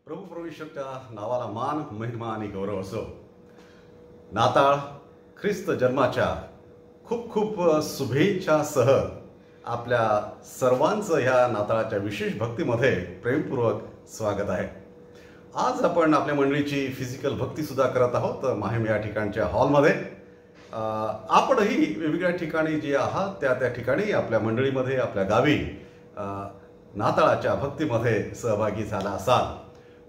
प्रभू परमेश्वरच्या नावाला मान महिमा आणि गौरव असो। नाताळ ख्रिस्त जन्माच्या खूप खूप शुभेच्छासह आपल्या सर्वांचं ह्या नाताळाच्या विशेष भक्तीमध्ये प्रेमपूर्वक स्वागत आहे। आज आपण आपल्या मंडळीची फिजिकल भक्ती सुद्धा करत आहोत माहीम या ठिकाणच्या हॉलमध्ये। आपणही वेगवेगळ्या ठिकाणी जे आहात त्या ठिकाणी आपल्या मंडळीमध्ये आपल्या गावी नाताळाच्या भक्तीमध्ये सहभागी झाला असाल।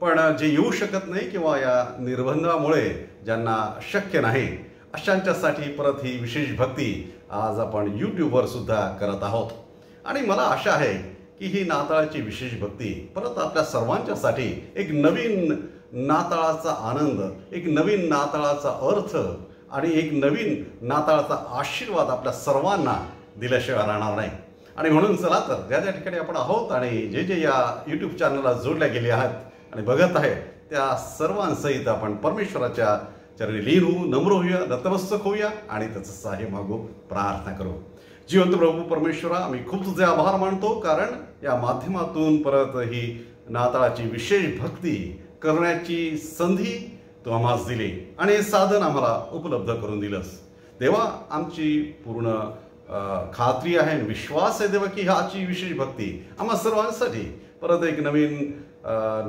पण जे येऊ शकत नाही किंवा या निर्बंधामुळे ज्यांना शक्य नाही अशांच्यासाठी परत ही विशेष भक्ती आज आपण यूट्यूबवर सुद्धा करत आहोत। आणि मला आशा आहे की ही नाताळाची विशेष भक्ती परत आपल्या सर्वांच्यासाठी एक नवीन नाताळाचा आनंद, एक नवीन नाताळाचा अर्थ आणि एक नवीन नाताळाचा आशीर्वाद आपल्या सर्वांना दिल्याशिवाय राहणार नाही। आणि म्हणून चला तर ज्या ज्या ठिकाणी आपण आहोत आणि जे या यूट्यूब चॅनलला जोडल्या गेले आहात आणि बघत आहे त्या सर्वांसहित आपण परमेश्वराच्या चरणी लीन होऊ, नम्र होऊया, नतमस्तक होऊया आणि त्याचं सहाय्य मागू, प्रार्थना करू। जिवंत प्रभू परमेश्वरा, आम्ही खूप तुझे आभार मानतो कारण या माध्यमातून परत ही नाताळाची विशेष भक्ती करण्याची संधी तू आम्हास दिली आणि हे साधन आम्हाला उपलब्ध करून दिलंस। देवा, आमची पूर्ण खात्री आहे आणि विश्वास आहे देवा की ह्याची विशेष भक्ती आम्हा सर्वांसाठी परत एक नवीन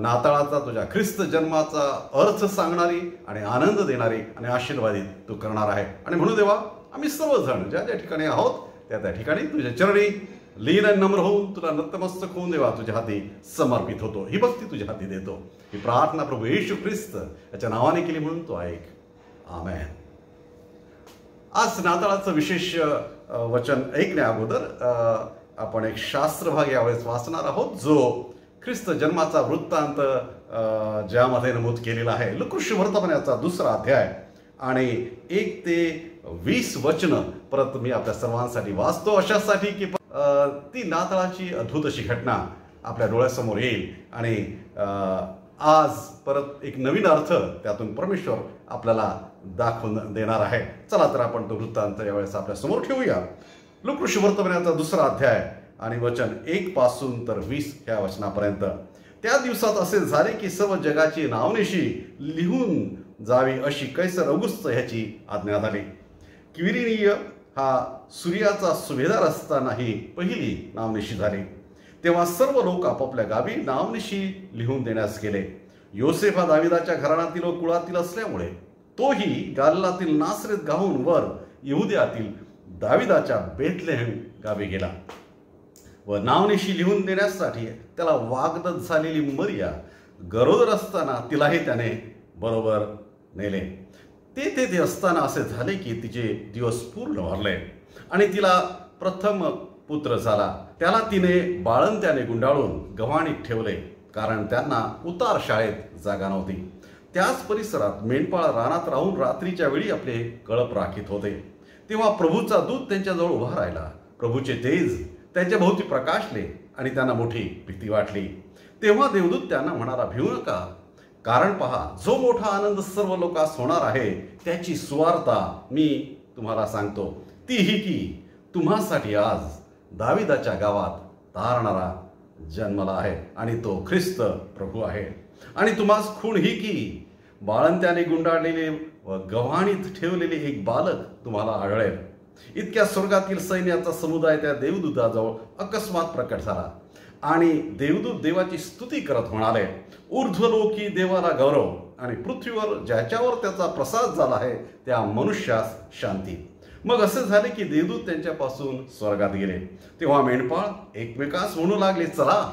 नाताळाचा तुझ्या ख्रिस्त जन्माचा अर्थ सांगणारी आणि आनंद देणारी आणि आशीर्वादित तू करणार आहे। आणि म्हणून देवा, आम्ही सर्वजण ज्या ज्या ठिकाणी आहोत त्या ठिकाणी तुझ्या चरणी लीन आणि नम्र होऊन तुला नतमस्तक होऊन देवा तुझ्या हाती समर्पित होतो। ही भक्ती तुझ्या हाती देतो। ही प्रार्थना प्रभू येशू ख्रिस्त याच्या नावाने केली म्हणून तो ऐक, आमेन। आज नाताळाचं विशेष वचन ऐकण्या अगोदर आपण एक शास्त्रभाग यावेळेस वाचणार आहोत जो ख्रिस्त जन्माचा वृत्तांत ज्यामध्ये नमूद केलेला आहे। लुकास वर्तमानाचा 2रा अध्याय आणि 1 ते 20 वचन परत मी आपल्या सर्वांसाठी वाचतो अशासाठी की ती नाताळाची अद्भुत अशी घटना आपल्या डोळ्यासमोर येईल आणि आज परत एक नवीन अर्थ त्यातून परमेश्वर आपल्याला दाखवून देणार आहे। चला तर आपण तो वृत्तांत यावेळेस आपल्या समोर ठेवूया। लुकास वर्तमानाचा 2रा अध्याय आणि वचन 1 पासून तर 20 ह्या वचनापर्यंत। त्या दिवसात असे झाले की सर्व जगाची नावनिशी लिहून जावी अशी कैसर औगुस्त ह्याची आज्ञा झाली। क्विरिनिय हा सूर्याचा सुभेदार असतानाही पहिली नावनिशी झाली। तेव्हा सर्व लोक आपापल्या गावी नावनिशी लिहून देण्यास गेले। योसेफ हा दाविदाच्या घराण्यातील व कुळातील असल्यामुळे तोही गालिलातील नासरेत गावाहून वर यहुद्यातील दाविदाच्या बेथलेहेम गावी गेला व नावनिशी लिहून देण्यासाठी त्याला वाग्दत्त झालेली मरिया गरोदर असताना तिलाही त्याने बरोबर नेले। तेथे असताना असे झाले की तिचे दिवस पूर्ण भरले आणि तिला प्रथम पुत्र झाला। त्याला तिने बाळंत्याने गुंडाळून गव्हाणीत ठेवले कारण त्यांना उतार शाळेत जागा नव्हती। त्याच परिसरात मेंढपाळ रानात राहून रात्रीच्या वेळी आपले कळप राखीत होते। तेव्हा प्रभूचा दूत त्यांच्याजवळ उभा राहिला। प्रभूचे तेज त्यांच्या भोवती प्रकाशले आणि त्यांना मोठी भीती वाटली। तेव्हा देवदूत त्यांना म्हणाला, भिवू नका, कारण पहा जो मोठा आनंद सर्व लोकांस होणार आहे त्याची सुवार्ता मी तुम्हाला सांगतो। ती ही की तुम्हासाठी आज दाविदाच्या गावात तारणारा जन्मला आहे आणि तो ख्रिस्त प्रभू आहे। आणि तुम्हास खूण ही की बाळंत्याने गुंडाळलेले व गव्हाणीत ठेवलेले एक बालक तुम्हाला आढळेल। इतक्या स्वर्गातील सैन्याचा समुदाय त्या देवदूताजवळ अकस्मात प्रकट झाला आणि देवदूत देवाची स्तुती करत म्हणाले, ऊर्ध्वलोकी देवाला गौरव आणि पृथ्वीवर ज्याच्यावर त्याचा प्रसाद झाला आहे त्या मनुष्यास शांती। मग असे झाले की देवदूत त्यांच्यापासून स्वर्गात गेले। तेव्हा मेंढपाळ एकमेकास म्हणू लागले, चला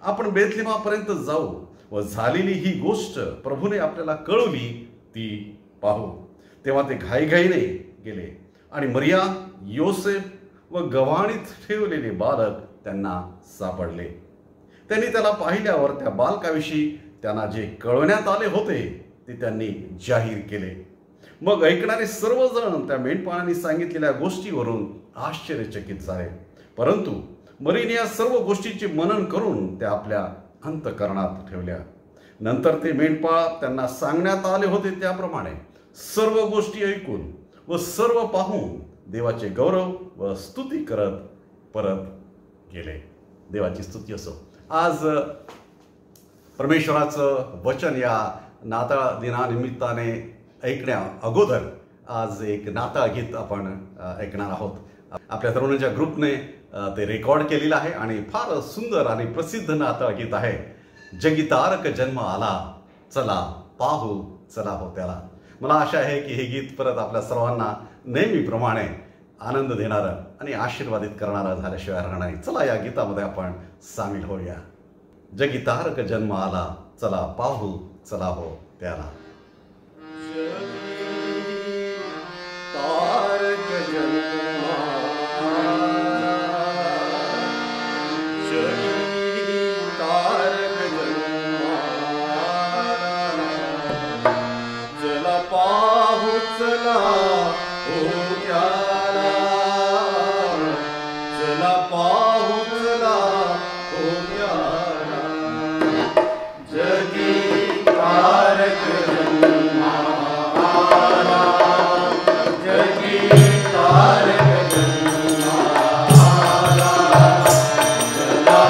आपण बेथलेहेमापर्यंत जाऊ व झालेली ही गोष्ट प्रभूने आपल्याला कळवली ती पाहू। तेव्हा ते घाईघाईने गेले आणि मरिया, योसेफ व गव्हाणीत ठेवलेले बालक त्यांना सापडले। त्यांनी त्याला पाहिल्यावर त्या बालकाविषयी त्यांना जे कळवण्यात आले होते ते त्यांनी जाहीर केले। मग ऐकणारे सर्वजण त्या मेंढपाळांनी सांगितलेल्या गोष्टीवरून आश्चर्यचकित झाले, परंतु मरियेने या सर्व गोष्टीचे मनन करून त्या आपल्या अंतःकरणात ठेवल्या। नंतर ते मेंढपाळ त्यांना सांगण्यात आले होते त्याप्रमाणे सर्व गोष्टी ऐकून व सर्व पाहून देवाचे गौरव व स्तुती करत परत गेले। देवाची स्तुती असो। आज परमेश्वराचं वचन या नाताळ दिनानिमित्ताने ऐकण्या अगोदर आज एक नाताळ गीत आपण ऐकणार आहोत. आपल्या तरुणांच्या ग्रुपने ते रेकॉर्ड केलेलं आहे आणि फार सुंदर आणि प्रसिद्ध नाताळ गीत आहे. जगीतारक जन्म आला, चला पाहू चला हो त्याला. मला आशा आहे की हे गीत परत आपल्या सर्वांना नेहमीप्रमाणे आनंद देणारं आणि आशीर्वादित करणारं झाल्याशिवाय राहणार नाही. चला या गीतामध्ये आपण सामील होऊया. जगीतारक जन्म आला, चला पाहू चला हो त्याला. तारक जन्म तारक जन्म चला पाहू चला हो त्याला, चला पाहू चला हो त्याला. जगी तारक जन्म आला, जगी तारक जन्म आला, चला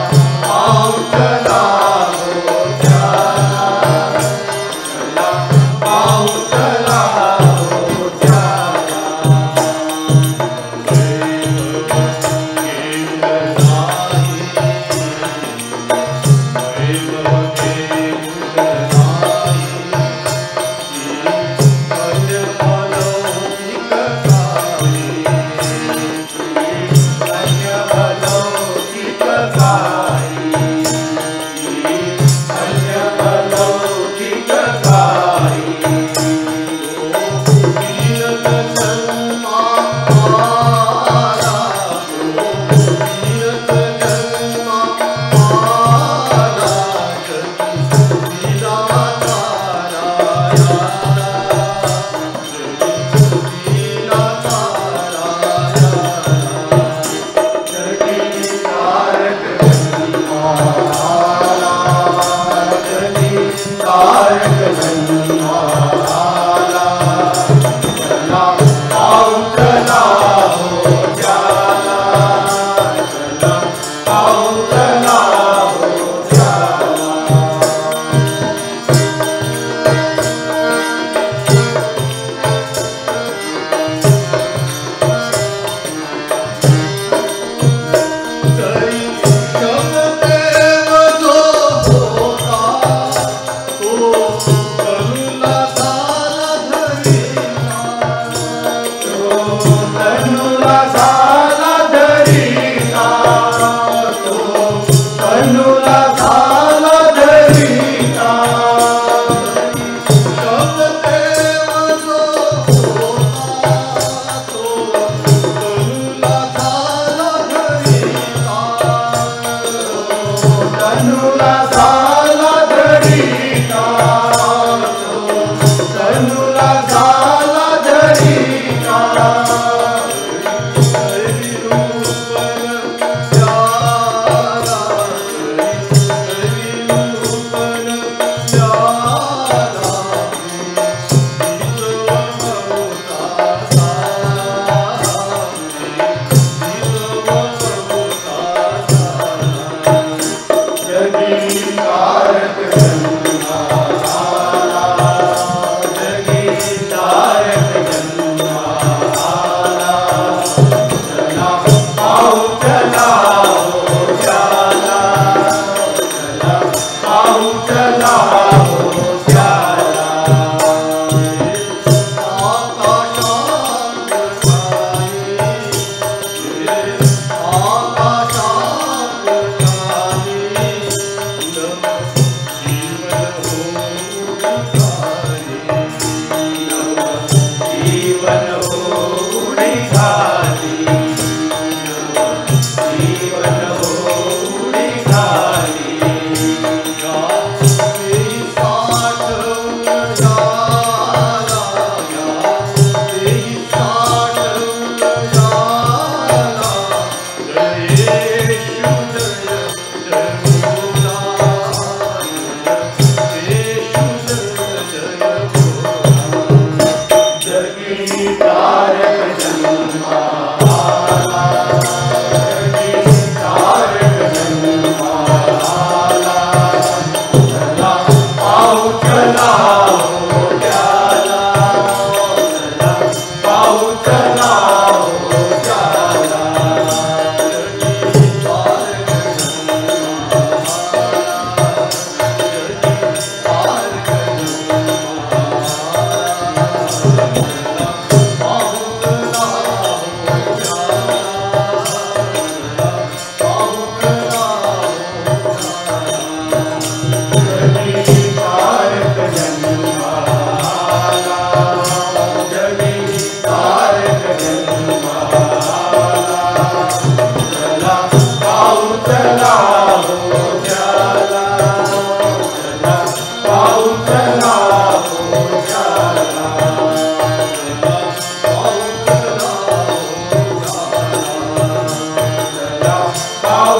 पाहू चला हो त्याला, चला पाहू चला हो त्याला.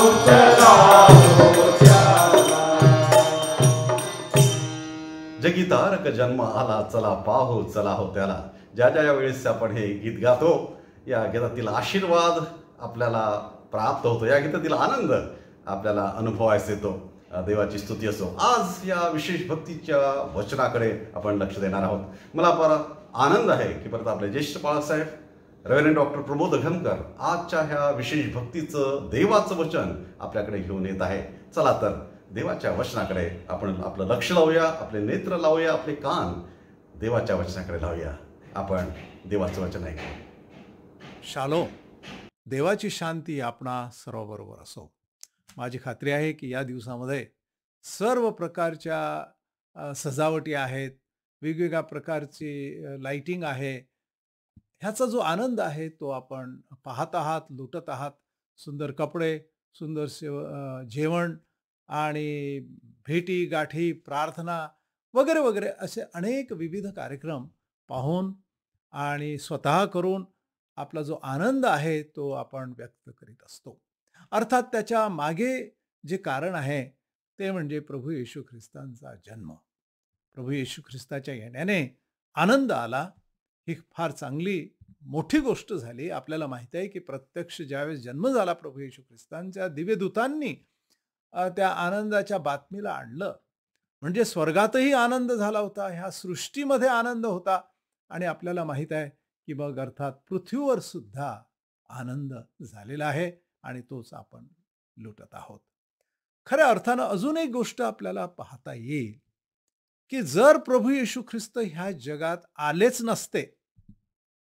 चला हो त्याला. जगी तारक जन्म आला, चला पाहू चला हो त्याला. ज्या ज्या वेळेस आपण हे गीत गातो, या गीतातील आशीर्वाद आपल्याला प्राप्त होतो, या गीतातील आनंद आपल्याला अनुभवायला येतो. देवाची स्तुती असो. आज या विशेष भक्तीच्या वचनाकडे आपण लक्ष देणार आहोत. मला परत आनंद आहे की परत आपले ज्येष्ठ बाळासाहेब रेव्हरंड डॉक्टर प्रमोद घनकर आजच्या ह्या विशेष भक्तीचं देवाचं वचन आपल्याकडे घेऊन येत आहे. चला तर देवाच्या वचनाकडे आपण आपलं लक्ष लावूया, आपले नेत्र लावूया, आपले कान देवाच्या वचनाकडे लावूया. आपण देवाचं वचन ऐकू. शालोम. देवाची शांती आपणा सर्वबरोबर असो. माझी खात्री आहे की या दिवसामध्ये सर्व प्रकारच्या सजावटी आहेत, वेगवेगळ्या प्रकारची लाइटिंग आहे. ह्याचा जो आनंद आहे तो आपण पाहत आहात, लुटत आहात. सुंदर कपडे, सुंदर जेवण आणि भेटी गाठी, प्रार्थना वगैरे वगैरे असे अनेक विविध कार्यक्रम पाहून आणि स्वतः करून आपला जो आनंद आहे तो आपण व्यक्त करीत असतो. अर्थात त्याच्या मागे जे कारण आहे ते म्हणजे प्रभू येशू ख्रिस्तांचा जन्म. प्रभू येशू ख्रिस्ताच्या येण्याने आनंद आला, ही फार चांगली मोठी गोष्ट झाली. आपल्याला माहिती आहे की प्रत्यक्ष ज्यावेळेस जन्म झाला प्रभू येशू ख्रिस्तांच्या, दिव्यदूतांनी त्या आनंदाच्या बातमीला आणलं. म्हणजे स्वर्गातही आनंद झाला होता, ह्या सृष्टीमध्ये आनंद होता आणि आपल्याला माहित आहे की मग अर्थात पृथ्वीवर सुद्धा आनंद झालेला आहे आणि तोच आपण लुटत आहोत. खऱ्या अर्थानं अजून एक गोष्ट आपल्याला पाहता येईल की जर प्रभू येशू ख्रिस्त ह्या जगात आलेच नसते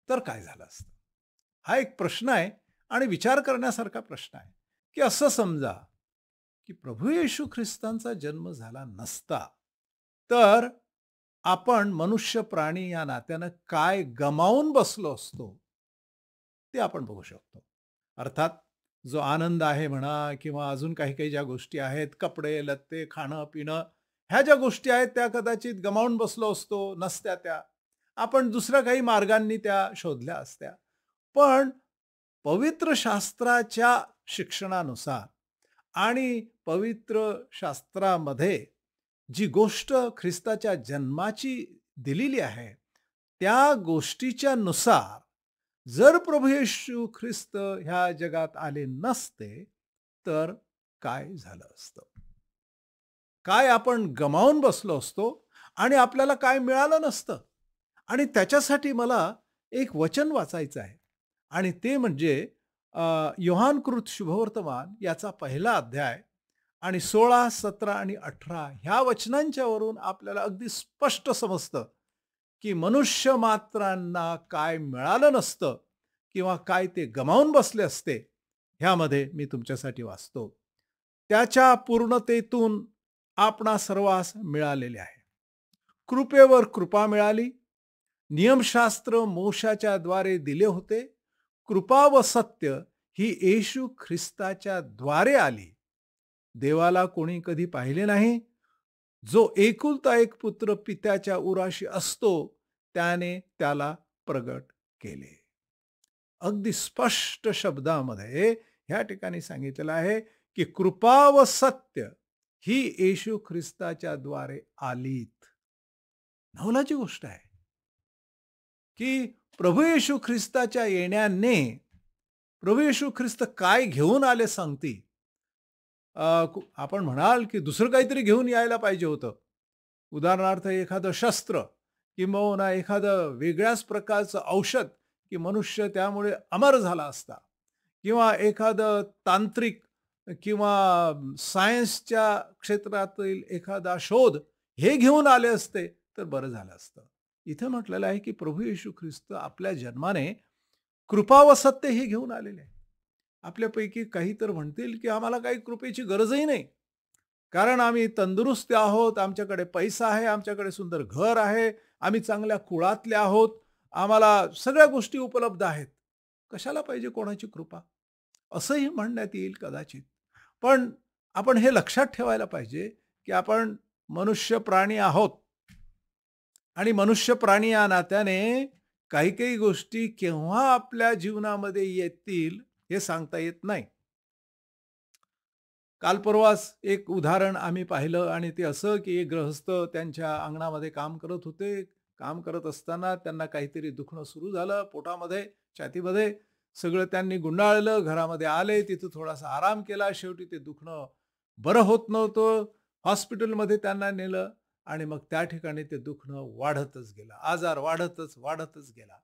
तर काय झालं असतं. हा एक प्रश्न आहे आणि विचार करण्यासारखा प्रश्न आहे की असं समजा की प्रभू येशू ख्रिस्तांचा जन्म झाला नसता तर आपण मनुष्य प्राणी या नात्यानं काय गमावून बसलो असतो ते आपण बघू शकतो. अर्थात जो आनंद आहे म्हणा किंवा अजून काही काही ज्या गोष्टी आहेत, कपडे लत्ते, खाणं पिणं, ह्या ज्या गोष्टी आहेत त्या कदाचित गमावून बसलो असतो, नसत्या त्या. आपण दुसऱ्या काही मार्गांनी त्या शोधल्या असत्या. पण पवित्र शास्त्राच्या शिक्षणानुसार आणि पवित्र शास्त्रामध्ये जी गोष्ट ख्रिस्ताच्या जन्माची दिलेली आहे त्या गोष्टीच्या नुसार जर प्रभू येशू ख्रिस्त ह्या जगात आले नसते तर काय झालं असतं, काय आपण गमावून बसलो असतो आणि आपल्याला काय मिळालं नसतं. आणि त्याच्यासाठी मला एक वचन वाचायचं आहे आणि ते म्हणजे योहानकृत शुभवर्तमान याचा 1 अध्याय आणि 16, 17 आणि 18 ह्या वचनांच्या वरून आपल्याला अगदी स्पष्ट समजतं की मनुष्य मात्रांना काय मिळालं नसतं किंवा काय ते गमावून बसले असते. ह्यामध्ये मी तुमच्यासाठी वाचतो. त्याच्या पूर्णतेतून आपणा सर्वांस मिळालेले आहे. कृपेवर कृपा मिळाली. नियमशास्त्र मोशाच्या द्वारे दिले होते. कृपा व सत्य ही येशू ख्रिस्ताच्या द्वारे आली. देवाला कोणी कधी पाहिले नाही. जो एकुलता एक पुत्र पित्याच्या उराशी असतो त्याने त्याला प्रगट केले. अगदी स्पष्ट शब्दामध्ये ह्या ठिकाणी सांगितलेलं आहे की कृपा व सत्य ही येशू ख्रिस्ताच्या द्वारे आलीत. नवलाची गोष्ट आहे की प्रभू येशू ख्रिस्ताच्या येण्याने प्रभू येशू ख्रिस्त काय घेऊन आले सांगती. आपण म्हणाल की दुसरं काहीतरी घेऊन यायला पाहिजे होतं. उदाहरणार्थ एखादं शस्त्र किंवा एखादं वेगळ्याच प्रकारचं औषध की मनुष्य त्यामुळे अमर झाला असता, किंवा एखादं तांत्रिक किंवा सायन्सच्या क्षेत्रातील एखादा शोध हे घेऊन आले असते तर बरं झालं असतं. इथे म्हटलेलं आहे की प्रभू येशू ख्रिस्त आपल्या जन्माने कृपा व सत्य हे घेऊन आलेले आहे. आपल्यापैकी काही तर म्हणतील की आम्हाला काही कृपेची गरजही नाही, कारण आम्ही तंदुरुस्त आहोत, आमच्याकडे पैसा आहे, आमच्याकडे सुंदर घर आहे, आम्ही चांगल्या कुळातले आहोत, आम्हाला सगळ्या गोष्टी उपलब्ध आहेत, कशाला पाहिजे कोणाची कृपा, असंही म्हणण्यात येईल कदाचित. पण आपण हे लक्षात ठेवायला पाहिजे की आपण मनुष्य प्राणी आहोत आणि मनुष्य प्राणी या नात्याने काही काही गोष्टी केव्हा आपल्या जीवनामध्ये येतील हे सांगता येत नाही. काल परवाच एक उदाहरण आम्ही पाहिलं आणि ते असं की एक गृहस्थ त्यांच्या अंगणामध्ये काम करत होते. काम करत असताना त्यांना काहीतरी दुखणं सुरू झालं पोटामध्ये, छातीमध्ये. सगळं त्यांनी गुंडाळलं, घरामध्ये आले, तिथं थोडासा आराम केला. शेवटी ते दुखणं बरं होत नव्हतं. हॉस्पिटलमध्ये त्यांना नेलं आणि मग त्या ठिकाणी ते दुखणं वाढतच गेलं. आजार वाढतच गेला.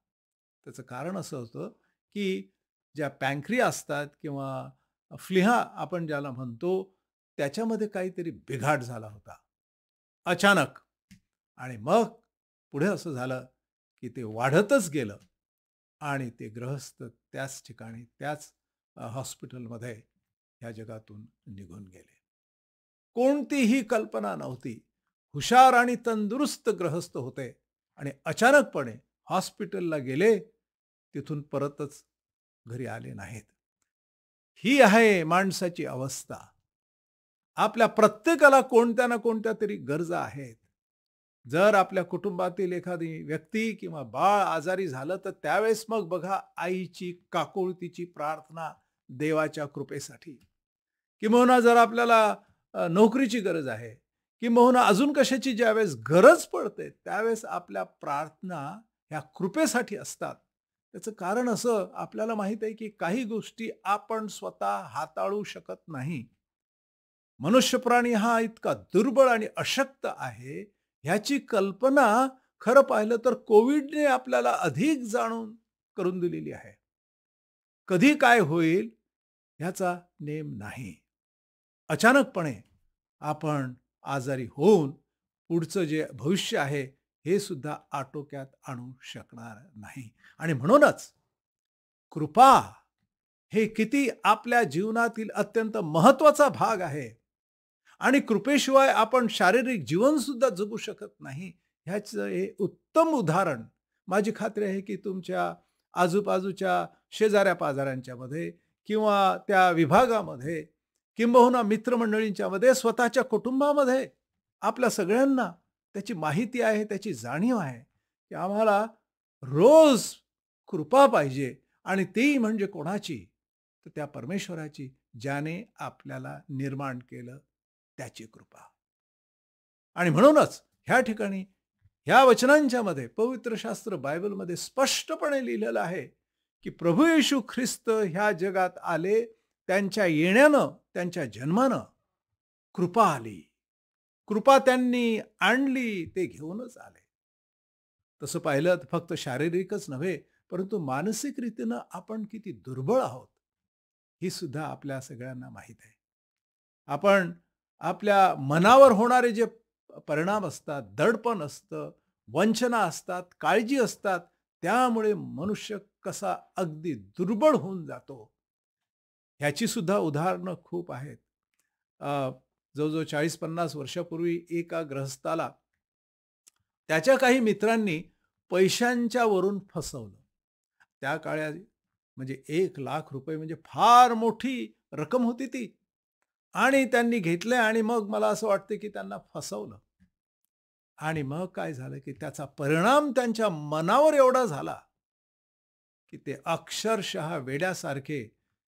त्याचं कारण असं होतं की ज्या पॅन्क्रिया असतात किंवा फ्लिहा आपण ज्याला म्हणतो, त्याच्यामध्ये काहीतरी बिघाड झाला होता. अचानक. आणि मग पुढे असं झालं, की ते वाढतच गेलं आणि ते गृहस्थ त्याच ठिकाणी, त्याच हॉस्पिटलमध्ये ह्या जगातून निघून गेले. कोणतीही कल्पना नव्हती. हुशार आणि तंदुरुस्त गृहस्थ होते आणि अचानकपणे हॉस्पिटलला गेले, तिथून परतच घरी आले नाहीत. ही आहे माणसाची अवस्था. आपल्या प्रत्येकाला कोणत्या ना कोणत्या तरी गरजा आहेत. जर आपल्या कुटुंबातील एखादी व्यक्ती किंवा बाळ आजारी झालं तर त्यावेळेस मग बघा आईची काकुळतीची प्रार्थना देवाच्या कृपेसाठी. किंबहुना जर आपल्याला नोकरीची गरज आहे, किंबहुना अजून कशाची ज्यावेळेस गरज पडते त्यावेळेस आपल्या प्रार्थना ह्या कृपेसाठी असतात. त्याचं कारण असं आपल्याला माहित आहे की काही गोष्टी आपण स्वतः हाताळू शकत नाही. मनुष्य प्राणी हा इतका दुर्बळ आणि अशक्त आहे, ह्याची कल्पना खरं पाहिलं तर कोविडने आपल्याला अधिक जाणून करून दिलेली आहे. कधी काय होईल ह्याचा नेम नाही. अचानकपणे आपण आजारी होऊन पुढचं जे भविष्य आहे हे सुद्धा आटोक्यात आणू शकणार नाही. आणि म्हणूनच कृपा हे किती आपल्या जीवनातील अत्यंत महत्वाचा भाग आहे आणि कृपेशिवाय आपण शारीरिक जीवन सुद्धा जगू शकत नाही. ह्याचं हे उत्तम उदाहरण माझी खात्री आहे की तुमच्या आजूबाजूच्या शेजाऱ्या पाजाऱ्यांच्या मध्ये किंवा त्या विभागामध्ये किंबहुना मित्रमंडळींच्या मध्ये स्वतःच्या कुटुंबामध्ये आपल्या सगळ्यांना त्याची माहिती आहे, त्याची जाणीव आहे की आम्हाला रोज कृपा पाहिजे आणि तेही म्हणजे कोणाची, तर त्या परमेश्वराची ज्याने आपल्याला निर्माण केलं त्याची कृपा. आणि म्हणूनच ह्या ठिकाणी ह्या वचनांच्या मध्ये पवित्र शास्त्र बायबलमध्ये स्पष्टपणे लिहिलेलं आहे की प्रभू येशू ख्रिस्त ह्या जगात आले, त्यांच्या येण्यानं, त्यांच्या जन्मानं कृपा आली. कृपा त्यांनी आणली, ते घेऊनच आले. तसं पाहिलं तर फक्त शारीरिकच नव्हे परंतु मानसिक रीतीनं आपण किती दुर्बळ आहोत ही सुद्धा आपल्या सगळ्यांना माहीत आहे. आपण आपल्या मनावर होणारे जे परिणाम असतात, दडपण असतं, वंचना असतात, काळजी असतात, त्यामुळे मनुष्य कसा अगदी दुर्बळ होऊन जातो ह्याची सुद्धा उदाहरणं खूप आहेत. जवळजवळ 40-50 वर्षापूर्वी एका गृहस्थाला त्याच्या काही मित्रांनी पैशांच्या वरून फसवलं. त्या काळात म्हणजे 1,00,000 रुपये म्हणजे फार मोठी रक्कम होती ती. आणि त्यांनी घेतले आणि मग मला असं वाटतं की त्यांना फसवलं. आणि मग काय झालं की त्याचा परिणाम त्यांच्या मनावर एवढा झाला की ते अक्षरशः वेड्यासारखे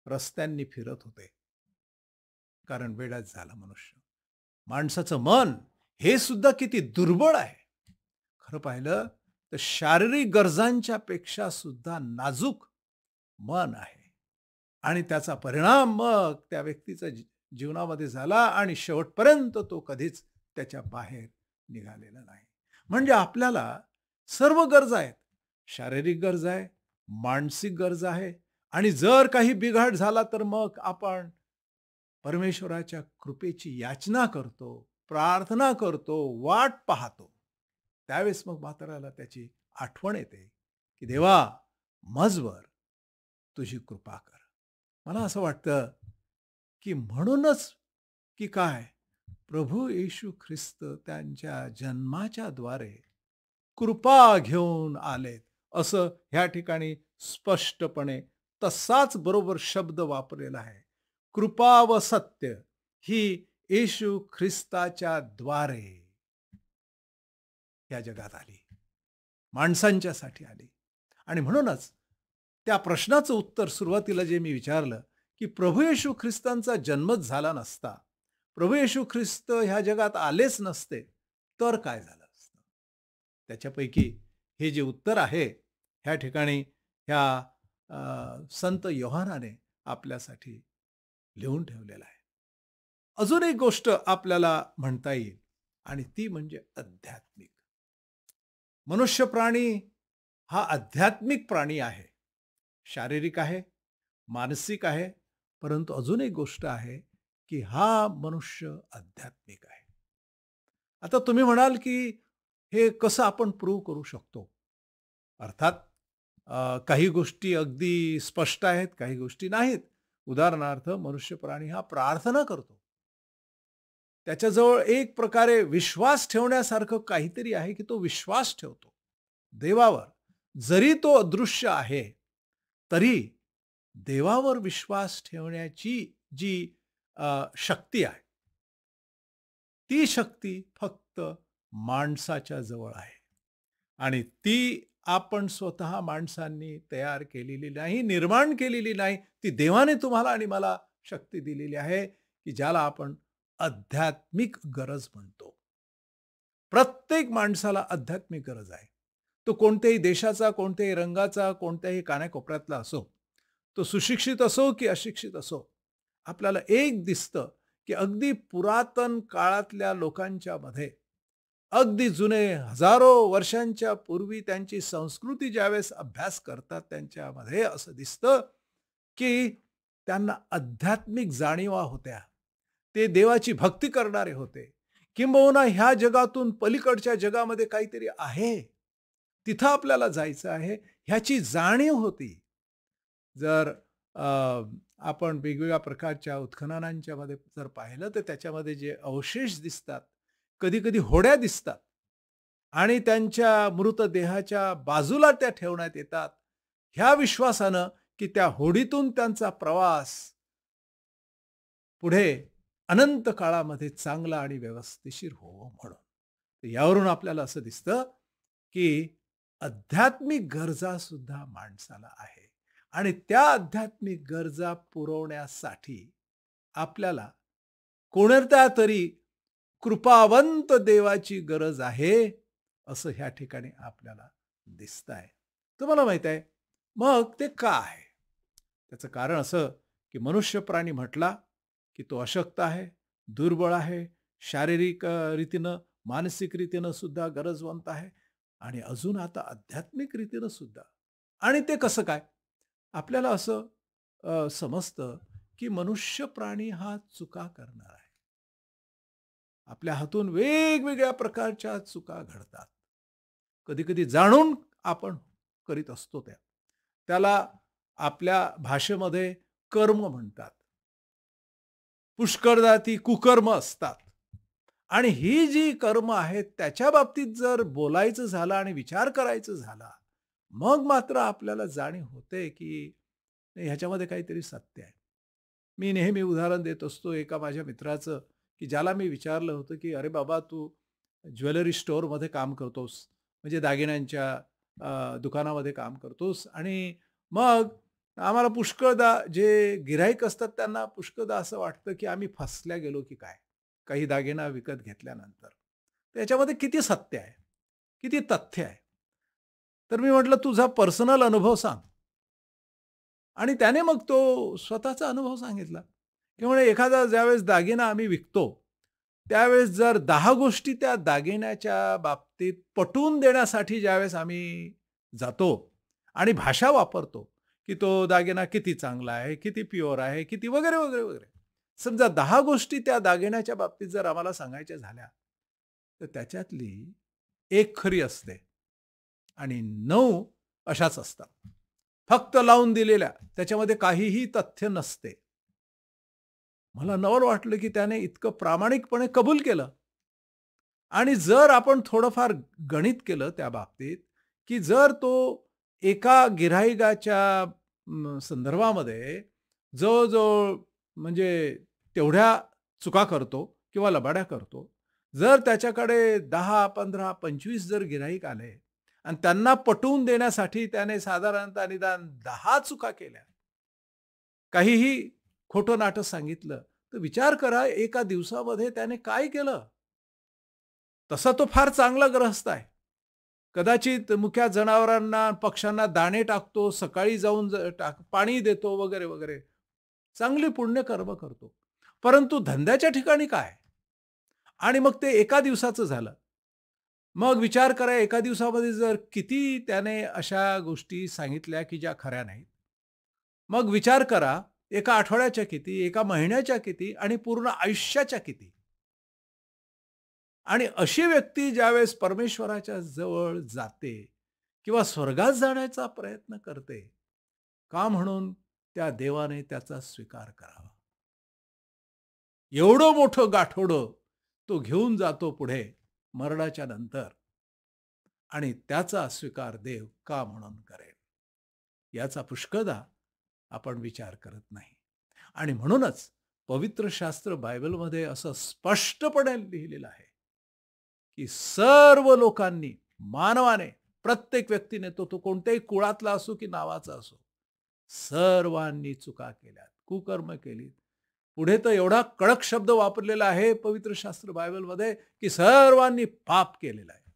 रस्त्यांनी फिरत होते. कारण वेड्याच झाला मनुष्य. माणसाचं मन हे सुद्धा किती दुर्बळ आहे. खरं पाहिलं तर शारीरिक गरजांच्या पेक्षा सुद्धा नाजूक मन आहे आणि त्याचा परिणाम मग त्या व्यक्तीच्या जीवनामध्ये झाला आणि शेवटपर्यंत तो कधीच त्याच्या बाहेर निघालेला नाही. म्हणजे आपल्याला सर्व गरजा आहेत. शारीरिक गरजा आहे, मानसिक गरजा आहे आणि जर काही बिघाड झाला तर मग आपण परमेश्वराच्या कृपेची याचना करतो, प्रार्थना करतो, वाट पाहतो. त्यावेळेस मग म्हाताऱ्याला त्याची आठवण येते की देवा मजवर तुझी कृपा कर. मला असं वाटतं की म्हणूनच की काय प्रभू येशू ख्रिस्त त्यांच्या जन्माच्या द्वारे कृपा घेऊन आलेत असं ह्या ठिकाणी स्पष्टपणे तसाच बरोबर शब्द वापरलेला आहे. कृपा व सत्य ही येशू ख्रिस्ताच्या द्वारे या जगात आली, माणसांच्यासाठी आली. आणि म्हणूनच त्या प्रश्नाचं उत्तर सुरुवातीला जे मी विचारलं की प्रभू येशू ख्रिस्तांचा जन्मच झाला नसता, प्रभू येशू ख्रिस्त ह्या जगात आलेच नसते, तर काय झालं असतं? त्याच्यापैकी हे जे उत्तर आहे ह्या ठिकाणी ह्या संत योहानाने आपल्यासाठी लिहून ठेवलेलं आहे. अजून एक गोष्ट आपल्याला म्हणता येईल आणि ती म्हणजे आध्यात्मिक. मनुष्य प्राणी हा आध्यात्मिक प्राणी आहे. शारीरिक आहे, मानसिक आहे, परंतु अजून एक गोष्ट आहे की हा मनुष्य आध्यात्मिक आहे. आता तुम्ही म्हणाल की हे कसं आपण प्रूव्ह करू शकतो? अर्थात काही गोष्टी अगदी स्पष्ट आहेत, काही गोष्टी नाहीत. उदाहरणार्थ मनुष्य प्राणी हा प्रार्थना करतो. त्याच्याजवळ एक प्रकारे विश्वास ठेवण्यासारखं काहीतरी आहे की तो विश्वास ठेवतो देवावर. जरी तो अदृश्य आहे तरी देवावर विश्वास ठेवण्याची जी शक्ती आहे, ती शक्ती फक्त माणसाच्या जवळ आहे आणि ती आपण स्वतः माणसांनी तयार केलेली नाही, निर्माण केलेली नाही. ती देवाने तुम्हाला आणि मला शक्ती दिलेली आहे की ज्याला आपण आध्यात्मिक गरज म्हणतो. प्रत्येक माणसाला आध्यात्मिक गरज आहे. तो कोणत्याही देशाचा, कोणत्याही रंगाचा, कोणत्याही कानाकोपऱ्यातला असो, तो सुशिक्षित असो की अशिक्षित असो, आपल्याला एक दिसतं की अगदी पुरातन काळातल्या लोकांच्या मध्ये, अगदी जुने हजारो वर्षांच्या पूर्वी त्यांची संस्कृती ज्यावेळेस अभ्यास करतात त्यांच्यामध्ये असं दिसतं की त्यांना आध्यात्मिक जाणीवा होत्या. ते देवाची भक्ती करणारे होते. किंबहुना ह्या जगातून पलीकडच्या जगामध्ये काहीतरी आहे, तिथं आपल्याला जायचं आहे, ह्याची जाणीव होती. जर आपण वेगवेगळ्या प्रकारच्या उत्खननांच्या मध्ये जर पाहिलं तर त्याच्यामध्ये जे अवशेष दिसतात, कधी कधी होड्या दिसतात आणि त्यांच्या मृतदेहाच्या बाजूला त्या ठेवण्यात येतात ह्या विश्वासानं की त्या होडीतून त्यांचा प्रवास पुढे अनंत काळामध्ये चांगला आणि व्यवस्थिशीर होवो म्हणून. यावरून आपल्याला असं दिसतं की आध्यात्मिक गरजा सुद्धा माणसाला आहे आणि त्या आध्यात्मिक गरजा पुरवण्यासाठी आपल्याला कोणत्या तरी कृपावंत देवाची गरज आहे असं ह्या ठिकाणी आपल्याला दिसतंय. तुम्हाला माहित आहे मग ते का आहे? त्याचं कारण असं की मनुष्य प्राणी म्हटला की तो अशक्त आहे, दुर्बळ आहे, शारीरिक रीतीनं, मानसिक रीतीनं सुद्धा गरजवंत आहे आणि अजून आता आध्यात्मिक रीतीनं सुद्धा. आणि ते कसं काय? आपल्याला असं समजतं की मनुष्य प्राणी हा चुका करणार आहे. आपल्या हातून वेगवेगळ्या प्रकारच्या चुका घडतात. कधी कधी जाणून आपण करीत असतो त्याला आपल्या भाषेमध्ये कर्म म्हणतात. पुष्कळदा ती कुकर्म असतात आणि ही जी कर्म आहेत त्याच्या बाबतीत जर बोलायचं झालं आणि विचार करायचं झाला, मग मात्र आपल्याला जाणीव होते की ह्याच्यामध्ये काहीतरी सत्य आहे. मी नेहमी उदाहरण देत असतो एका माझ्या मित्राचं की ज्याला मी विचारलं होतं की अरे बाबा तू ज्वेलरी स्टोअरमध्ये काम करतोस, म्हणजे दागिन्यांच्या दुकानामध्ये काम करतोस आणि मग आम्हाला पुष्कळदा जे गिऱ्हाईक असतात त्यांना पुष्कळदा असं वाटतं की आम्ही फसल्या गेलो की काय काही दागिना विकत घेतल्यानंतर. त्याच्यामध्ये किती सत्य आहे, किती तथ्य आहे? तर मी म्हटलं तुझा पर्सनल अनुभव सांग. आणि त्याने मग तो स्वतःचा अनुभव सांगितला की म्हणजे एखादा ज्यावेळेस दागिना आम्ही विकतो त्यावेळेस जर 10 गोष्टी त्या दागिन्याच्या बाबतीत पटवून देण्यासाठी ज्यावेळेस आम्ही जातो आणि भाषा वापरतो की तो दागिना किती चांगला आहे, किती प्युअर आहे, किती वगैरे वगैरे वगैरे, समजा 10 गोष्टी त्या दागिन्याच्या बाबतीत जर आम्हाला सांगायच्या झाल्या तर त्याच्यातली एक खरी असते आणि 9 अशाच असतात, फक्त लावून दिलेल्या, त्याच्यामध्ये काहीही तथ्य नसते. मला नवल वाटलं की त्याने इतकं प्रामाणिकपणे कबूल केलं. आणि जर आपण थोडंफार गणित केलं त्या बाबतीत की जर तो एका गिऱ्हाईकाच्या संदर्भामध्ये जवळजवळ म्हणजे तेवढ्या चुका करतो किंवा लबाड्या करतो, जर त्याच्याकडे 10, 15, 25 जर गिऱ्हाईक आले आणि त्यांना पटवून देण्यासाठी त्याने साधारणतः निदान 10 चुका केल्या, काहीही खोटं नाटं सांगितलं, तर विचार करा एका दिवसामध्ये त्याने काय केलं. तसा तो फार चांगला गृहस्थ आहे. कदाचित मुक्या जनावरांना, पक्ष्यांना दाणे टाकतो, सकाळी जाऊन पाणी देतो वगैरे, वगैरे. चांगली पुण्यकर्म करतो. परंतु धंद्याच्या ठिकाणी काय? आणि मग ते एका दिवसाचं झालं. मग विचार करा एका दिवसामध्ये जर किती त्याने अशा गोष्टी सांगितल्या की ज्या खऱ्या नाहीत. मग विचार करा एका आठवड्याच्या किती, एका महिन्याच्या किती आणि पूर्ण आयुष्याच्या किती. आणि अशी व्यक्ती ज्यावेळेस परमेश्वराच्या जवळ जाते किंवा स्वर्गात जाण्याचा प्रयत्न करते, का म्हणून त्या देवाने त्याचा स्वीकार करावा. एवढं मोठं गाठोडं तो घेऊन जातो पुढे मरणाच्या नंतर आणि त्याचा स्वीकार देव का म्हणून करेल, याचा पुष्कळदा आपण विचार करत नाही. आणि म्हणूनच पवित्र शास्त्र बायबलमध्ये असं स्पष्टपणे लिहिलेलं आहे की सर्व लोकांनी, मानवाने, प्रत्येक व्यक्तीने, तो कोणत्याही कुळातला असो की नावाचा असो, सर्वांनी चुका केल्यात, कुकर्म केली. पुढे तर एवढा कडक शब्द वापरलेला आहे पवित्र शास्त्र बायबलमध्ये की सर्वांनी पाप केलेला आहे.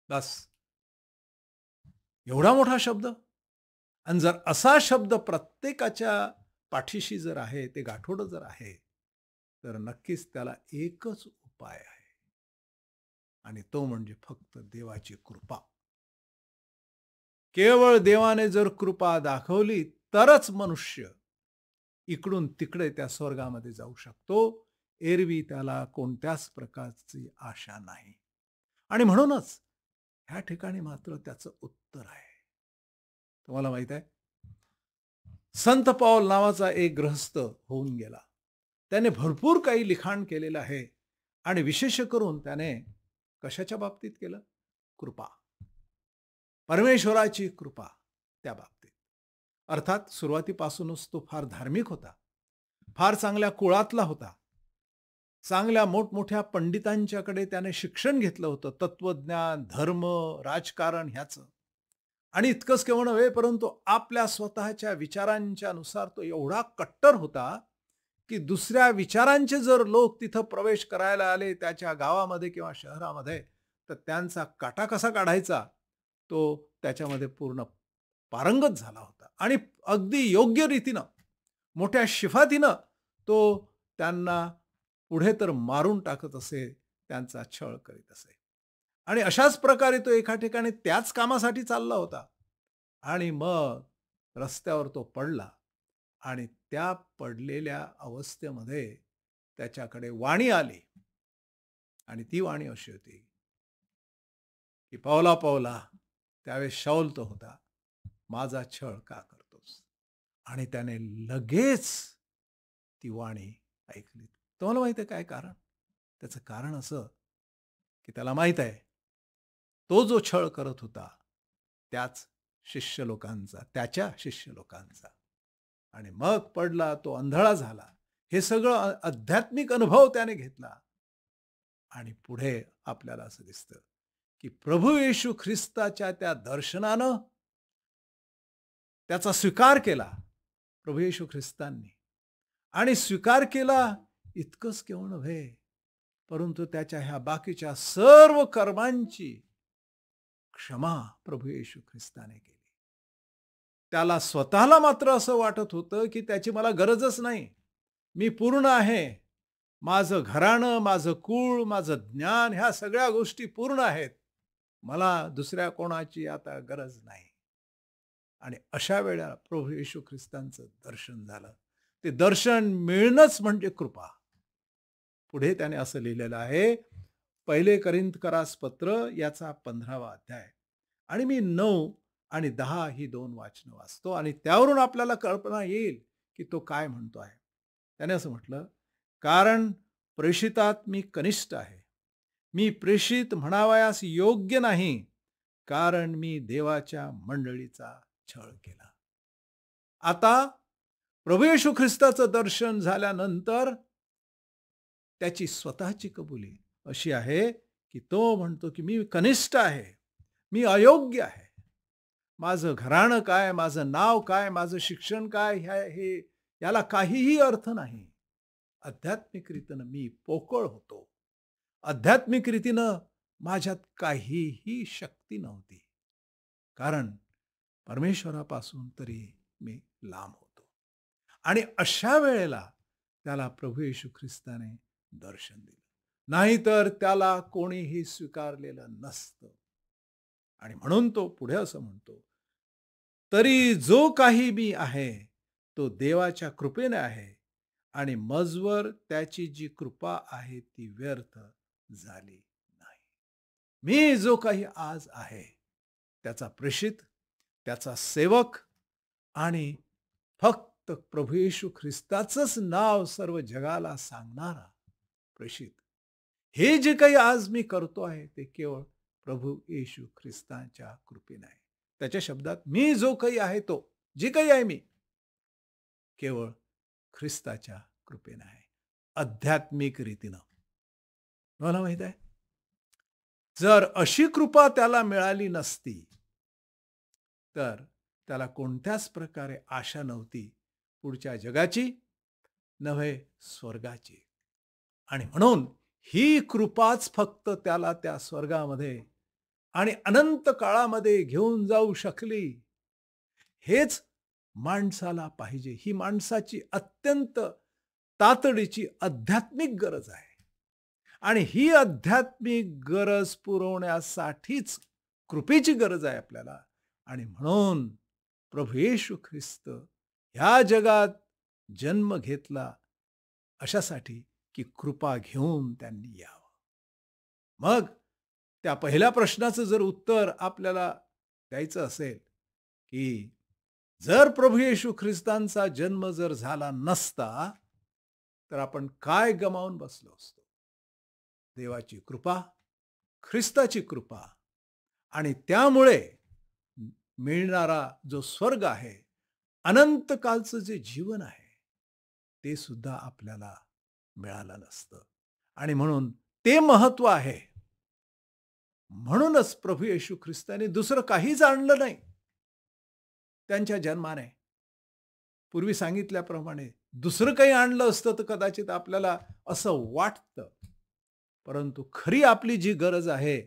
बस एवढा मोठा शब्द. आणि जर असा शब्द प्रत्येकाच्या पाठीशी जर आहे, ते गाठोडं जर आहे, तर नक्कीच त्याला एकच उपाय आहे आणि तो म्हणजे फक्त देवाची कृपा. केवळ देवाने जर कृपा दाखवली तरच मनुष्य इकडून तिकडे त्या स्वर्गामध्ये जाऊ शकतो. एरवी त्याला कोणत्याच प्रकारची आशा नाही. आणि म्हणूनच ह्या ठिकाणी मात्र त्याचं उत्तर आहे. तुम्हाला माहित आहे, संत पौल नावाचा एक गृहस्थ होऊन गेला. त्याने भरपूर काही लिखाण केलेलं आहे आणि विशेष करून त्याने कशाच्या बाबतीत केलं? कृपा, परमेश्वराची कृपा त्या बाबतीत. अर्थात सुरुवातीपासूनच तो फार धार्मिक होता, फार चांगल्या कुळातला होता, चांगल्या मोठमोठ्या पंडितांच्याकडे त्याने शिक्षण घेतलं होतं, तत्वज्ञान, धर्म, राजकारण ह्याचं. आणि इतकंच केवळ नव्हे, परंतु आपल्या स्वतःच्या विचारांच्या नुसार तो एवढा कट्टर होता की दुसऱ्या विचारांचे जर लोक तिथं प्रवेश करायला आले त्याच्या गावामध्ये किंवा शहरामध्ये, तर त्यांचा काटा कसा काढायचा तो त्याच्यामध्ये पूर्ण पारंगत झाला होता. आणि अगदी योग्य रीतीनं, मोठ्या शिफातीनं तो त्यांना पुढे तर मारून टाकत असे, त्यांचा छळ करीत असे. आणि अशाच प्रकारे तो एका ठिकाणी त्याच कामासाठी चालला होता आणि मग रस्त्यावर तो पडला आणि त्या पडलेल्या अवस्थेमध्ये त्याच्याकडे वाणी आली. आणि ती वाणी अशी होती की पौला पौला, त्यावेळेस शाऊल तो होता, माझा छळ का करतोस? आणि त्याने लगेच ती वाणी ऐकली. तुम्हाला माहित आहे काय कारण? त्याचं कारण असं की त्याला माहित आहे तो जो छळ करत होता त्याच शिष्य लोकांचा, त्याच्या शिष्य लोकांचा. आणि मग पडला, तो आंधळा झाला. हे सगळं आध्यात्मिक अनुभव त्याने घेतला. आणि पुढे आपल्याला असं दिसतं की प्रभू येशू ख्रिस्ताच्या त्या दर्शनानं त्याचा स्वीकार केला प्रभू येशू ख्रिस्तांनी. आणि स्वीकार केला इतकंच केवळ नव्हे, परंतु त्याच्या ह्या बाकीच्या सर्व कर्मांची क्षमा प्रभू येशू ख्रिस्ताने केली. त्याला स्वतःला मात्र असं वाटत होतं की त्याची मला गरजच नाही, मी पूर्ण आहे, माझं घराणं, माझं कुळ, माझं ज्ञान, ह्या सगळ्या गोष्टी पूर्ण आहेत, मला दुसऱ्या कोणाची आता गरज नाही. आणि अशा वेळेला प्रभू येशू ख्रिस्तांचं दर्शन झालं. ते दर्शन मिळणंच म्हणजे कृपा. पुढे त्याने असं लिहिलेलं आहे, पहिले करिंथकरास पत्र याचा 15वा अध्याय, आणि मी 9 आणि 10 ही 2 वाचनं वाचतो आणि त्यावरून आपल्याला कल्पना येईल की तो काय म्हणतो आहे. त्याने असं म्हटलं, कारण प्रेषितात मी कनिष्ठ आहे, मी प्रेषित म्हणावयास योग्य नाही, कारण मी देवाच्या मंडळीचा छळ केला. आता प्रभू येशू ख्रिस्ताचं दर्शन झाल्यानंतर त्याची स्वतःची कबुली अशी आहे की तो म्हणतो की मी कनिष्ठ आहे, मी अयोग्य आहे, माझं घराणं काय, माझं नाव काय, माझं शिक्षण काय, याला काहीही अर्थ नाही. आध्यात्मिक रीतीनं मी पोकळ होतो. आध्यात्मिक रीतीनं माझ्यात काहीही शक्ती नव्हती. कारण परमेश्वरापासून तरी मी लांब होतो. आणि अशा वेळेला त्याला प्रभू येशू ख्रिस्ताने दर्शन दिलं. नाहीतर त्याला कोणीही स्वीकारलेलं नसतं. आणि म्हणून तो पुढे असं म्हणतो, तरी जो काही मी आहे तो देवाच्या कृपेने आहे आणि मजवर त्याची जी कृपा आहे ती व्यर्थ झाली नाही. मी जो काही आज आहे त्याचा प्रेषित, त्याचा सेवक आणि फक्त प्रभू येशू ख्रिस्ताचंच नाव सर्व जगाला सांगणारा प्रेषित. हे जे काही आज मी करतो आहे ते केवळ प्रभू येशू ख्रिस्ताच्या कृपेने आहे. त्याच्या शब्दात मी जो काही आहे तो, जे काही आहे मी, केवळ ख्रिस्ताच्या कृपेने आहे. आध्यात्मिक रीतीनं. मला माहित आहे, जर अशी कृपा त्याला मिळाली नसती तर त्याला कोणत्याच प्रकारे आशा नव्हती पुढच्या जगाची, नव्हे स्वर्गाची. आणि म्हणून ही कृपाच फक्त त्याला त्या स्वर्गामध्ये आणि अनंत काळामध्ये घेऊन जाऊ शकली. हेच माणसाला पाहिजे. ही माणसाची अत्यंत तातडीची आध्यात्मिक गरज आहे. आणि ही आध्यात्मिक गरज पुरवण्यासाठीच कृपेची गरज आहे आपल्याला. आणि म्हणून प्रभू येशू ख्रिस्त ह्या जगात जन्म घेतला अशासाठी की कृपा घेऊन त्यांनी यावं. मग त्या पहिल्या प्रश्नाचं जर उत्तर आपल्याला द्यायचं असेल की जर प्रभू येशू ख्रिस्तांचा जन्म जर झाला नसता तर आपण काय गमावून बसलो असतो. देवाची कृपा, ख्रिस्ताची कृपा आणि त्यामुळे मिळणारा जो स्वर्ग आहे, अनंत कालचं जे जीवन आहे ते सुद्धा आपल्याला मिळालं नसतं. आणि म्हणून ते महत्व आहे. म्हणूनच प्रभू येशू ख्रिस्ताने दुसरं काहीच आणलं नाही त्यांच्या जन्माने. पूर्वी सांगितल्याप्रमाणे दुसरं काही आणलं असतं तर कदाचित आपल्याला असं वाटतं. परंतु खरी आपली जी गरज आहे,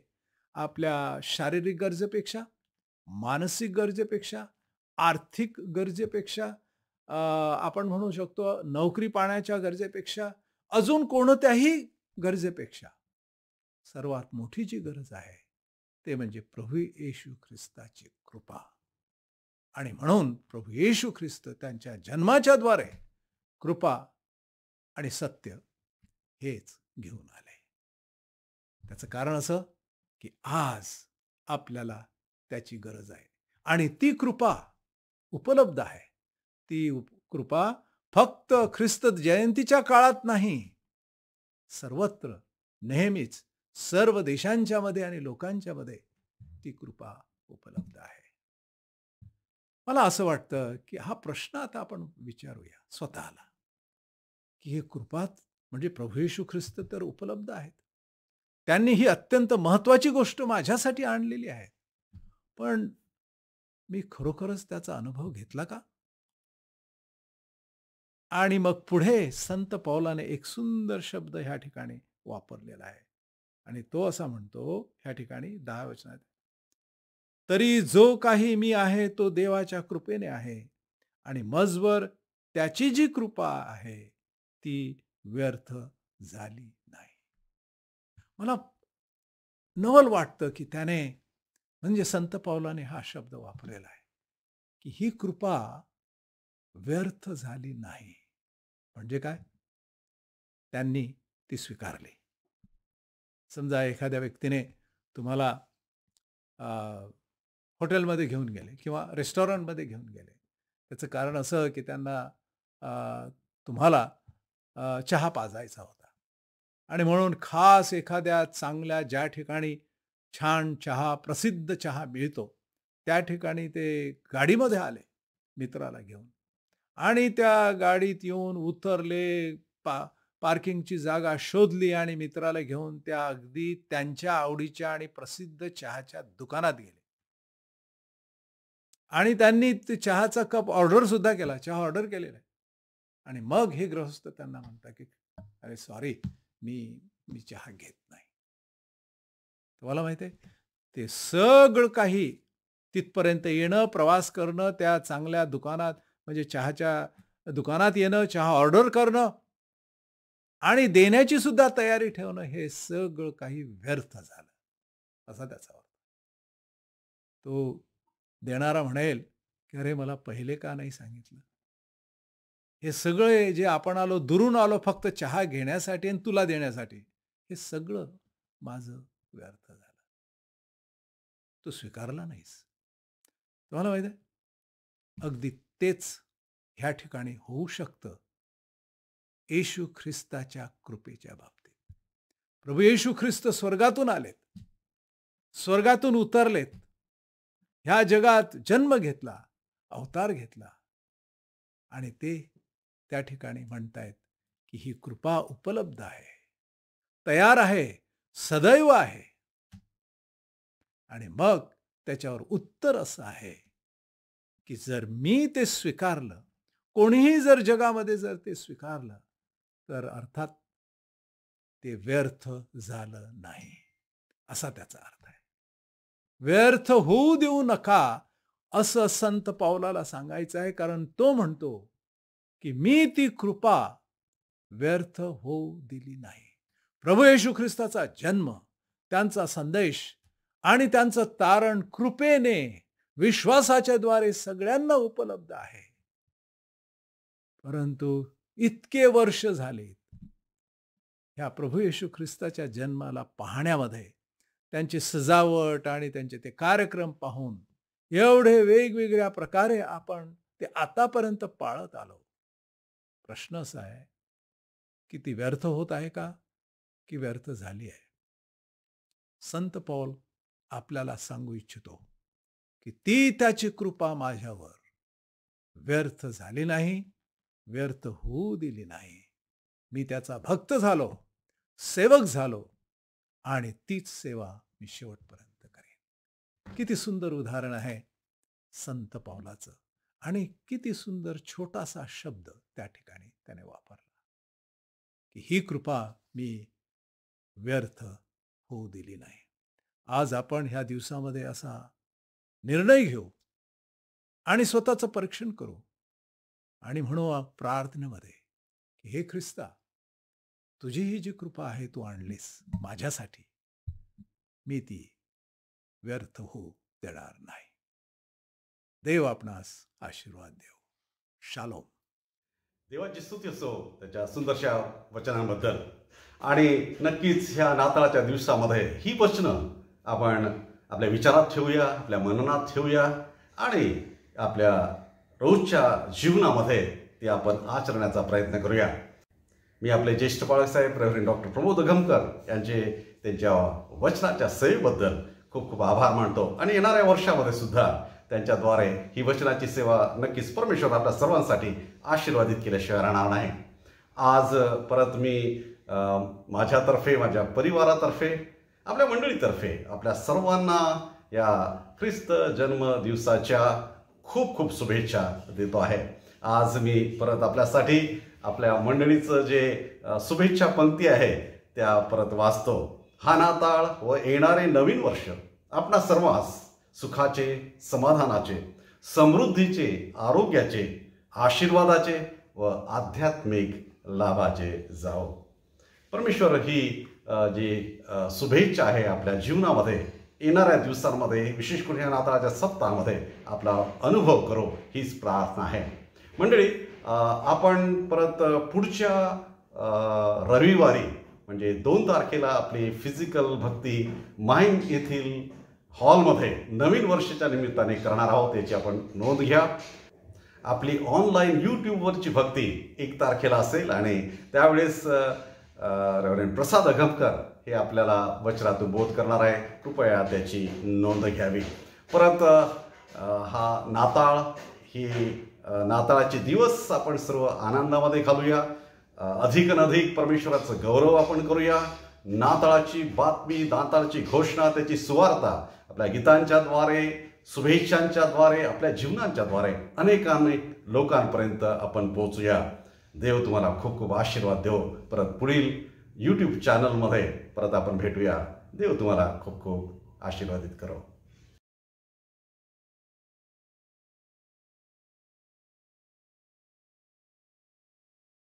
आपल्या शारीरिक गरजेपेक्षा, मानसिक गरजेपेक्षा, आर्थिक गरजेपेक्षा, आपण म्हणू शकतो नोकरी पाण्याच्या गरजेपेक्षा, अजून कोणत्याही गरजेपेक्षा सर्वात मोठी जी गरज आहे ते म्हणजे प्रभू येशू ख्रिस्ताची कृपा. आणि म्हणून प्रभू येशू ख्रिस्त त्यांच्या जन्माच्या द्वारे कृपा आणि सत्य हेच घेऊन आले. त्याचं कारण असं की आज आपल्याला त्याची गरज आहे आणि ती कृपा उपलब्ध आहे. ती कृपा फक्त ख्रिस्त जयंतीच्या काळात नाही, सर्वत्र नेहमीच सर्व देशांच्या मध्ये आणि लोकांच्या मध्ये ती कृपा उपलब्ध आहे. मला असं वाटतं की हा प्रश्न आता आपण विचारूया स्वतःला की हे कृपात म्हणजे प्रभू येशू ख्रिस्त तर उपलब्ध आहेत. त्यांनी ही अत्यंत महत्वाची गोष्ट माझ्यासाठी आणलेली आहे. पण मी खरोखरच त्याचा अनुभव घेतला का? आणि मग पुढे संत पौलाने एक सुंदर शब्द ह्या ठिकाणी वापरलेला आहे आणि तो असा म्हणतो ह्या ठिकाणी 10 वचनात, तरी जो काही मी आहे तो देवाच्या कृपेने आहे आणि मजवर त्याची जी कृपा आहे ती व्यर्थ झाली नाही. मला नवल वाटतं की त्याने म्हणजे संत पौलाने हा शब्द वापरलेला आहे की ही कृपा व्यर्थ झाली नाही. म्हणजे काय? त्यांनी ती स्वीकारली. समजा एखाद्या व्यक्तीने तुम्हाला हॉटेलमध्ये घेऊन गेले किंवा रेस्टॉरंटमध्ये घेऊन गेले. त्याचं कारण असं की त्यांना तुम्हाला चहा पाजायचा होता आणि म्हणून खास एखाद्या चांगल्या ज्या ठिकाणी छान चहा, प्रसिद्ध चहा मिळतो त्या ठिकाणी ते गाडीमध्ये आले मित्राला घेऊन आणि त्या गाडीत येऊन उतरले, पार्किंगची जागा शोधली आणि मित्राला घेऊन त्या अगदी त्यांच्या आवडीच्या आणि प्रसिद्ध चहाच्या दुकानात गेले. आणि त्यांनी ते चहाचा कप ऑर्डर सुद्धा केला, चहा ऑर्डर केलेला आहे. आणि मग हे गृहस्थ त्यांना म्हणतात की अरे सॉरी, मी चहा घेत नाही. तुम्हाला माहिती आहे, ते सगळं काही तिथपर्यंत येणं, प्रवास करणं, त्या चांगल्या दुकानात म्हणजे चहाच्या दुकानात येणं, चहा ऑर्डर करणं आणि देण्याची सुद्धा तयारी ठेवणं, हे सगळं काही व्यर्थ झालं असा त्याचा अर्थ. तो देणारा म्हणेल की अरे मला पहिले का नाही सांगितलं? हे सगळे जे आपण आलो, दुरून आलो फक्त चहा घेण्यासाठी आणि तुला देण्यासाठी, हे सगळं माझं व्यर्थ झालं. तो स्वीकारला नाहीस. तुम्हाला माहिती आहे, अगदी तेच ह्या ठिकाणी होऊ शकतं येशू ख्रिस्ताच्या कृपेच्या बाबतीत. प्रभू येशू ख्रिस्त स्वर्गातून आलेत, स्वर्गातून उतरलेत, ह्या जगात जन्म घेतला, अवतार घेतला आणि ते त्या ठिकाणी म्हणतायत की ही कृपा उपलब्ध आहे, तयार आहे, सदैव आहे. आणि मग त्याच्यावर उत्तर असं आहे की जर मी ते स्वीकारलं, कोणीही जर जगामध्ये जर ते स्वीकारलं, तर अर्थात ते व्यर्थ झालं नाही असा त्याचा अर्थ आहे. व्यर्थ होऊ देऊ नका असं संत पौलाला सांगायचं आहे, कारण तो म्हणतो की मी ती कृपा व्यर्थ होऊ दिली नाही. प्रभू येशू ख्रिस्ताचा जन्म, त्यांचा संदेश आणि त्यांचं तारण कृपेने विश्वासाच्या द्वारे सगळ्यांना उपलब्ध आहे. परंतु इतके वर्ष झाले ह्या प्रभू येशू ख्रिस्ताच्या जन्माला पाहण्यामध्ये, त्यांची सजावट आणि त्यांचे ते कार्यक्रम पाहून एवढे वेगवेगळ्या प्रकारे आपण ते आतापर्यंत पाळत आलो. प्रश्न असा आहे की ती व्यर्थ होत आहे का, की व्यर्थ झाली आहे? संत पौल आपल्याला सांगू इच्छितो की ती त्याची कृपा माझ्यावर व्यर्थ झाली नाही, व्यर्थ होऊ दिली नाही. मी त्याचा भक्त झालो, सेवक झालो आणि तीच सेवा मी शेवटपर्यंत करेन. किती सुंदर उदाहरण आहे संत पौलाचं, आणि किती सुंदर छोटासा शब्द त्या ठिकाणी त्याने वापरला की ही कृपा मी व्यर्थ होऊ दिली नाही. आज आपण ह्या दिवसामध्ये असा निर्णय घेऊ आणि स्वतःचं परीक्षण करू आणि म्हणू प्रार्थनेमध्ये की हे ख्रिस्ता, तुझी ही जी कृपा आहे तू आणलीस माझ्यासाठी, मी ती व्यर्थ होऊ देणार नाही. देव आपणास आशीर्वाद देव. शालोम. देवाची स्तुती असो त्याच्या सुंदरशा वचनांबद्दल. आणि नक्कीच ह्या नाताळाच्या दिवसामध्ये ही वचनं आपण आपल्या विचारात ठेवूया, आपल्या मननात ठेवूया आणि आपल्या रोजच्या जीवनामध्ये ती आपण आचरण्याचा प्रयत्न करूया. मी आपले ज्येष्ठ पालकसाहेब रेव्हरंड डॉक्टर प्रमोद अघमकर यांचे त्यांच्या वचनाच्या सेवेबद्दल खूप खूप आभार मानतो. आणि येणाऱ्या वर्षामध्ये सुद्धा त्यांच्याद्वारे ही वचनाची सेवा नक्कीच परमेश्वर आपल्या सर्वांसाठी आशीर्वादित केल्याशिवाय राहणार नाही. आज परत मी माझ्यातर्फे, माझ्या परिवारातर्फे, आपल्या मंडळीतर्फे आपल्या सर्वांना या ख्रिस्त जन्म दिवसाच्या खूप खूप शुभेच्छा देतो आहे. आज मी परत आपल्यासाठी आपल्या मंडळीचं जे शुभेच्छा पंक्ती आहे त्या परत वाचतो. हा नाताळ व येणारे नवीन वर्ष आपणा सर्वांस सुखाचे, समाधानाचे, समृद्धीचे, आरोग्याचे, आशीर्वादाचे व आध्यात्मिक लाभाचे जाओ. परमेश्वर ही जी शुभेच्छा आहे आपल्या जीवनामध्ये येणाऱ्या दिवसांमध्ये, विशेष करून या नाताळाच्या सप्ताहामध्ये आपला अनुभव करो, हीच प्रार्थना आहे. मंडळी, आपण परत पुढच्या रविवारी म्हणजे 2 तारखेला आपली फिजिकल भक्ती माहीम येथील हॉलमध्ये नवीन वर्षाच्या निमित्ताने करणार आहोत, याची आपण नोंद घ्या. आपली ऑनलाईन यूट्यूबवरची भक्ती 1 तारखेला असेल आणि त्यावेळेस रेव्हरंड प्रसाद अघमकर हे आपल्याला वचनातून बोध करणार आहे. कृपया त्याची नोंद घ्यावी. परत हा नाताळ, ही नाताळाचे दिवस आपण सर्व आनंदामध्ये घालूया. अधिक परमेश्वराचं गौरव आपण करूया. नाताळाची बातमी, नाताळाची घोषणा, त्याची सुवार्ता आपल्या गीतांच्याद्वारे शुभेच्छांच्या द्वारे, आपल्या जीवनांच्या द्वारे अनेक लोकांपर्यंत आपण पोहोचूया. देव तुम्हाला खूप खूप आशीर्वाद देव. परत पुढील यूट्यूब चॅनलमध्ये परत आपण भेटूया. देव तुम्हाला खूप खूप आशीर्वादित करो.